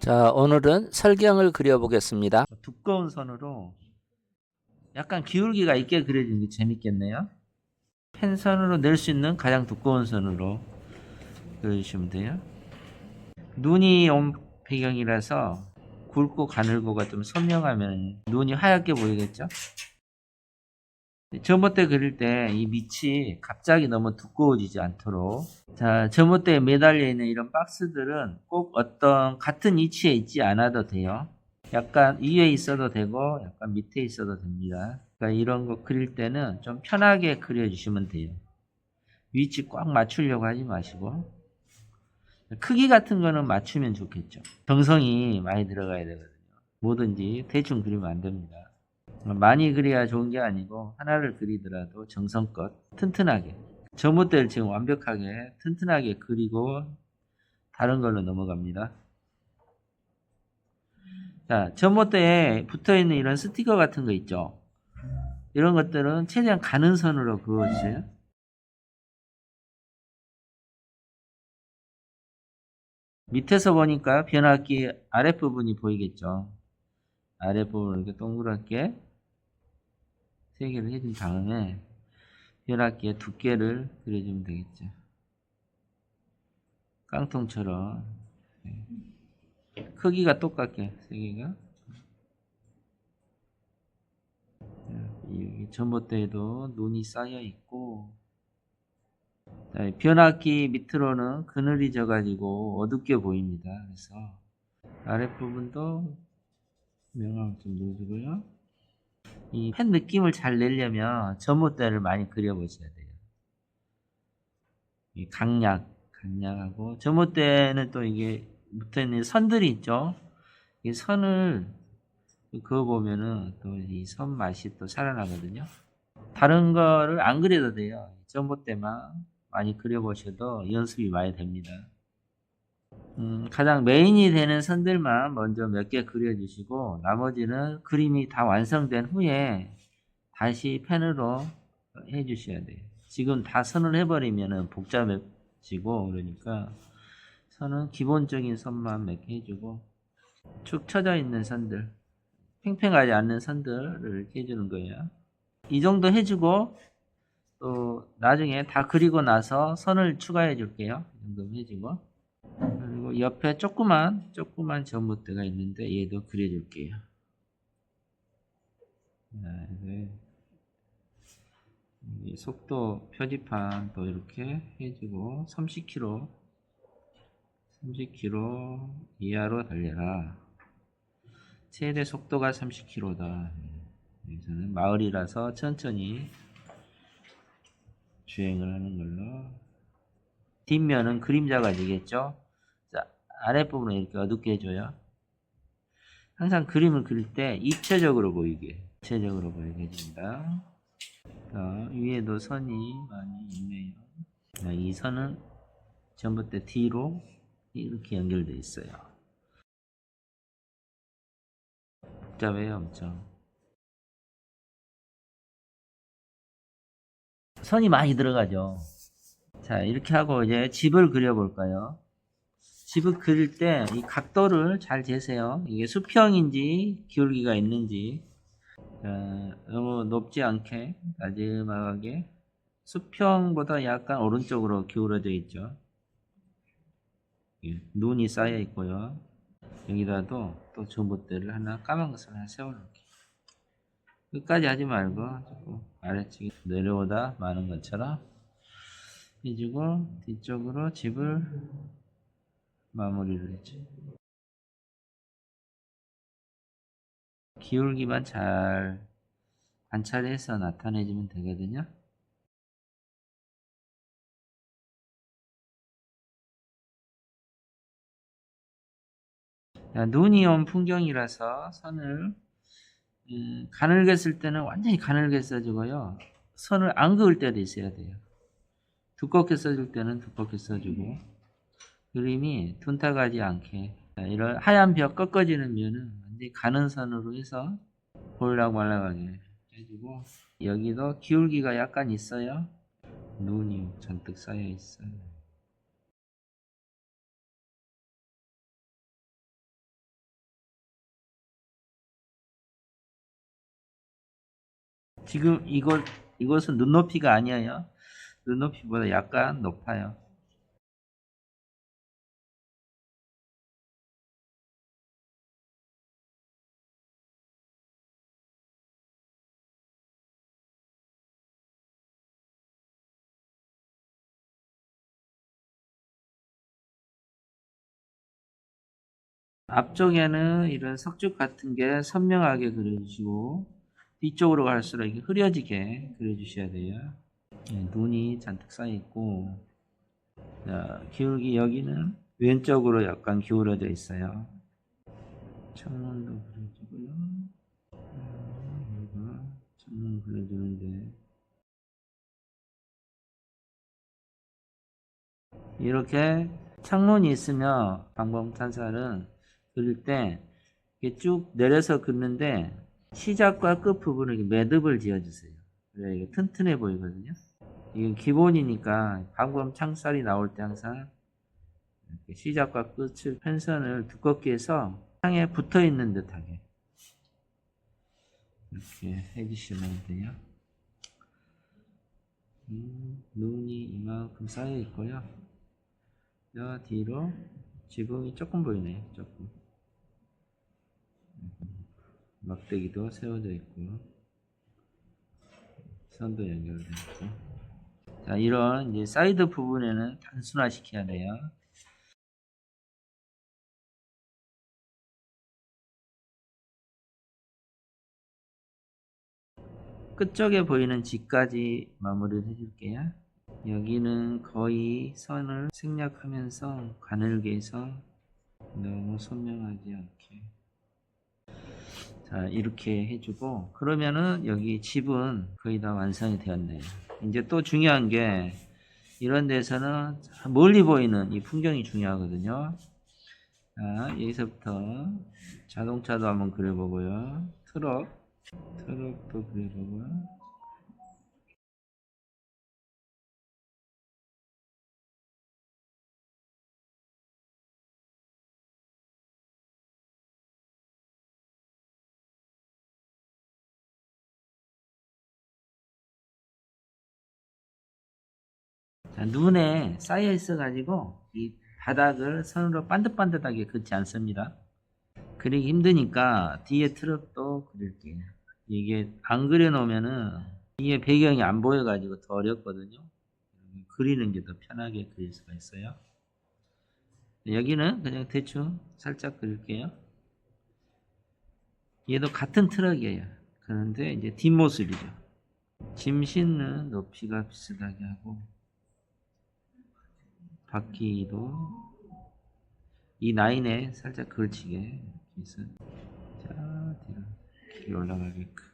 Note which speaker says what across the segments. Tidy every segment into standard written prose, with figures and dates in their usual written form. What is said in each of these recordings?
Speaker 1: 자, 오늘은 설경을 그려보겠습니다. 두꺼운 선으로 약간 기울기가 있게 그려지는 게 재밌겠네요. 펜선으로 낼 수 있는 가장 두꺼운 선으로 그려주시면 돼요. 눈이 온 배경이라서 굵고 가늘고가 좀 선명하면 눈이 하얗게 보이겠죠? 전봇대 그릴 때 이 밑이 갑자기 너무 두꺼워지지 않도록, 자, 전봇대에 매달려 있는 이런 박스들은 꼭 어떤 같은 위치에 있지 않아도 돼요. 약간 위에 있어도 되고 약간 밑에 있어도 됩니다. 그러니까 이런 거 그릴 때는 좀 편하게 그려주시면 돼요. 위치 꽉 맞추려고 하지 마시고, 크기 같은 거는 맞추면 좋겠죠. 정성이 많이 들어가야 되거든요. 뭐든지 대충 그리면 안 됩니다. 많이 그려야 좋은 게 아니고 하나를 그리더라도 정성껏 튼튼하게, 전봇대를 지금 완벽하게 튼튼하게 그리고 다른 걸로 넘어갑니다. 자, 전봇대에 붙어있는 이런 스티커 같은 거 있죠. 이런 것들은 최대한 가는 선으로 그어주세요. 밑에서 보니까 변압기 아랫부분이 보이겠죠. 아랫부분을 이렇게 동그랗게 3개를 해준 다음에 변압기의 두께를 그려주면 되겠죠. 깡통처럼. 크기가 똑같게 3개가. 여기 전봇대에도 눈이 쌓여 있고, 변압기 밑으로는 그늘이 져가지고 어둡게 보입니다. 그래서 아랫부분도 명암 좀 넣어주고요. 이 펜 느낌을 잘 내려면 전봇대를 많이 그려보셔야 돼요. 이 강약하고, 전봇대는 또 이게 붙어있는 선들이 있죠. 이 선을 그어보면은 또 이 선 맛이 또 살아나거든요. 다른 거를 안 그려도 돼요. 전봇대만 많이 그려보셔도 연습이 많이 됩니다. 가장 메인이 되는 선들만 먼저 몇 개 그려주시고, 나머지는 그림이 다 완성된 후에 다시 펜으로 해주셔야 돼요. 지금 다 선을 해버리면 복잡해지고, 그러니까 선은 기본적인 선만 몇 개 해주고, 축 처져 있는 선들, 팽팽하지 않는 선들을 이렇게 해주는 거예요. 이 정도 해주고, 또 나중에 다 그리고 나서 선을 추가해 줄게요. 이 정도 해주고, 그리고 옆에 조그만 전봇대가 있는데 얘도 그려 줄게요. 속도 표지판 또 이렇게 해주고, 30km 이하로 달려라. 최대 속도가 30km다. 여기서는 마을이라서 천천히 주행을 하는 걸로. 뒷면은 그림자가 되겠죠. 자, 아랫부분을 이렇게 어둡게 해줘요. 항상 그림을 그릴 때 입체적으로 보이게 해줍니다. 자, 위에도 선이 많이 있네요. 자, 이 선은 전봇대 뒤로 이렇게 연결되어 있어요. 복잡해요, 엄청. 선이 많이 들어가죠. 자, 이렇게 하고 이제 집을 그려볼까요? 집을 그릴 때 이 각도를 잘 재세요. 이게 수평인지 기울기가 있는지. 자, 너무 높지 않게 나지막하게, 수평보다 약간 오른쪽으로 기울어져 있죠. 눈이 쌓여 있고요. 여기다도 또 전봇대를 하나, 까만 것을 하나 세워놓을게요. 끝까지 하지 말고 조금 아래쪽에 내려오다 마는 것처럼 해주고, 뒤쪽으로 집을 마무리를 했죠. 기울기만 잘 관찰해서 나타내주면 되거든요. 자, 눈이 온 풍경이라서 선을 가늘게 쓸 때는 완전히 가늘게 써주고요. 선을 안 그을 때도 있어야 돼요. 두껍게 써줄 때는 두껍게 써주고, 그림이 둔탁하지 않게. 자, 이런 하얀 벽 꺾어지는 면은 완전히 가는 선으로 해서 보일락 말락하게 해주고, 여기도 기울기가 약간 있어요. 눈이 잔뜩 쌓여 있어요. 지금 이것은 눈높이가 아니에요. 눈높이보다 약간 높아요. 앞쪽에는 이런 석죽 같은 게 선명하게 그려주시고 뒤쪽으로 갈수록 이게 흐려지게 그려주셔야 돼요. 네, 눈이 잔뜩 쌓여 있고, 자, 기울기 여기는 왼쪽으로 약간 기울어져 있어요. 창문도 그려주고요. 여기가 창문 그려주는데 이렇게 창문이 있으면 방범탄살은 그릴 때 이렇게 쭉 내려서 긋는데 시작과 끝 부분에 매듭을 지어주세요. 그래야 이게 튼튼해 보이거든요. 이게 기본이니까 방범 창살이 나올 때 항상 이렇게 시작과 끝을 편선을 두껍게 해서 창에 붙어 있는 듯하게 이렇게 해주시면 돼요. 눈이 이만큼 쌓여 있고요. 저 뒤로 지붕이 조금 보이네요. 조금. 막대기도 세워져 있고요. 선도 연결되어 있고. 자, 이런 이제 사이드 부분에는 단순화시켜야 돼요. 끝쪽에 보이는 집까지 마무리를 해줄게요. 여기는 거의 선을 생략하면서 가늘게 해서 너무 선명하지 않게. 자, 이렇게 해주고, 그러면은 여기 집은 거의 다 완성이 되었네요. 이제 또 중요한 게, 이런 데서는 멀리 보이는 이 풍경이 중요하거든요. 자, 여기서부터 자동차도 한번 그려보고요. 트럭도 그려보고요. 자, 눈에 쌓여 있어가지고 이 바닥을 선으로 반듯반듯하게 긋지 않습니다. 그리기 힘드니까 뒤에 트럭도 그릴게요. 이게 안 그려놓으면은 뒤에 배경이 안 보여가지고 더 어렵거든요. 그리는 게 더 편하게 그릴 수가 있어요. 여기는 그냥 대충 살짝 그릴게요. 얘도 같은 트럭이에요. 그런데 이제 뒷모습이죠. 짐 싣는 높이가 비슷하게 하고 바퀴도 이 라인에 살짝 걸치게 이렇게 해서 자 뒤로 길이 올라가게끔.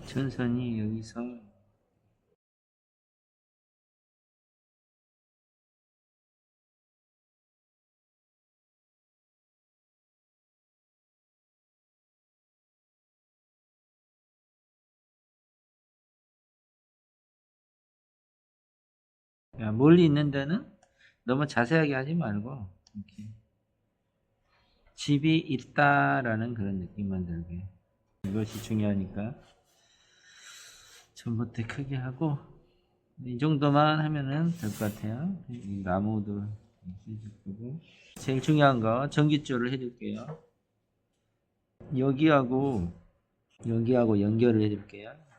Speaker 1: 천천히 여기서 멀리 있는 데는 너무 자세하게 하지 말고 이렇게 집이 있다라는 그런 느낌만 들게. 이것이 중요하니까 전봇대 크게 하고 이 정도만 하면은 될 것 같아요. 이 나무도 해줄 거고 제일 중요한 거 전깃줄을 해줄게요. 여기하고 연결을 해줄게요.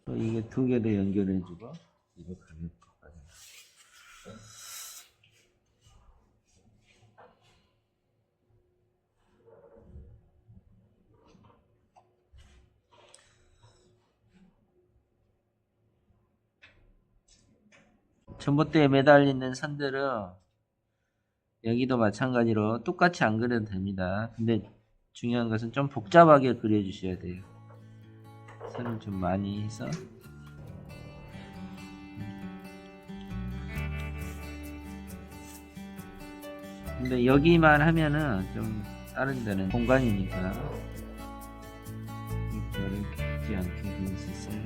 Speaker 1: 또 이게 두 개도 연결해주고 이거 가볍게. 전봇대에 매달리는 선들은 여기도 마찬가지로 똑같이 안 그려도 됩니다. 근데 중요한 것은 좀 복잡하게 그려주셔야 돼요. 선을 좀 많이 해서 근데 여기만 하면은 좀 다른 데는 공간이니까 이렇게 맞지 않게 되어 있었어요.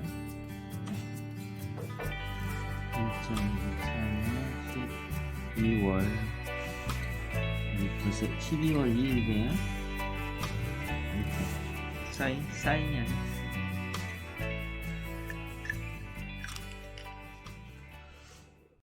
Speaker 1: 2024년 12월 벌써 12월 2일에 이렇게 사인이 아니에요.